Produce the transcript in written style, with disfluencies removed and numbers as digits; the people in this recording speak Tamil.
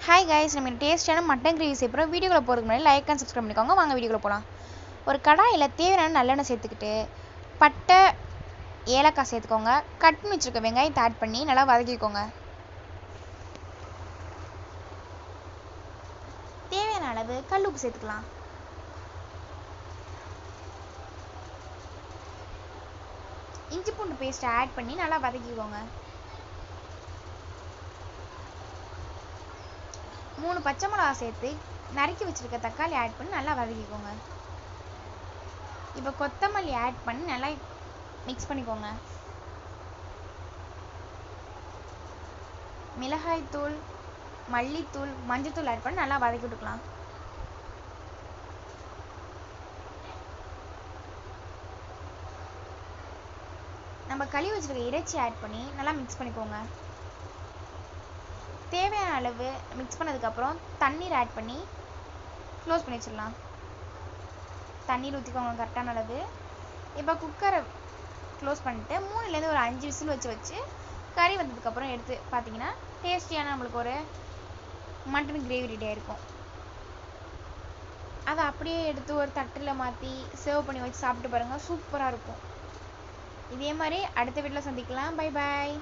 ஹாய் கைஸ், நம்ம டேஸ்டான மட்டன் கிரேவி செய்யறோம். வீடியோக்குள்ள போறதுக்கு முன்னாடி லைக் அண்ட் சப்ஸ்கிரைப் பண்ணிக்கோங்க. வாங்க வீடியோக்குள்ள போகலாம். ஒரு கடாயில் தேவையான நல்லெண்ணெய் சேர்த்துக்கிட்டு பட்டை ஏலக்காய் சேர்த்துக்கோங்க. கட் பண்ணி வச்சுருக்க வெங்காயத்தை ஆட் பண்ணி நல்லா வதக்கிக்கோங்க. தேவையான அளவு கல் உப்பு சேர்த்துக்கலாம். இஞ்சி பூண்டு பேஸ்ட்டை ஆட் பண்ணி நல்லா வதக்கிக்கோங்க. 3 பச்சை மிளகா சேர்த்து நறுக்கி வச்சிருக்க தக்காளி ஆட் பண்ணி நல்லா வதக்கிக்கோங்க. இப்போ கொத்தமல்லி ஆட் பண்ணி நல்லா மிக்ஸ் பண்ணிக்கோங்க. மிளகாய்த்தூள், மல்லித்தூள், மஞ்சத்தூள் ஆட் பண்ணி நல்லா வதக்கி விட்டுக்கலாம். நம்ம கழுவி வச்சிருக்க இறைச்சி ஆட் பண்ணி நல்லா மிக்ஸ் பண்ணிக்கோங்க. தேவையான அளவு மிக்ஸ் பண்ணதுக்கப்புறம் தண்ணீர் ஆட் பண்ணி க்ளோஸ் பண்ணி வச்சிடலாம். தண்ணீர் ஊற்றிக்கோங்க கரெக்டான அளவு. இப்போ குக்கரை க்ளோஸ் பண்ணிட்டு 3லேருந்து ஒரு 5 விசில் வச்சு கறி வந்ததுக்கப்புறம் எடுத்து பார்த்தீங்கன்னா டேஸ்டியான நம்மளுக்கு ஒரு மட்டன் கிரேவி ரெடி ஆகிருக்கும். அதை அப்படியே எடுத்து ஒரு தட்டில் மாற்றி சர்வ் பண்ணி வச்சு சாப்பிட்டு பாருங்கள், சூப்பராக இருக்கும். இதே மாதிரி அடுத்த வீட்டில் சந்திக்கலாம். Bye bye.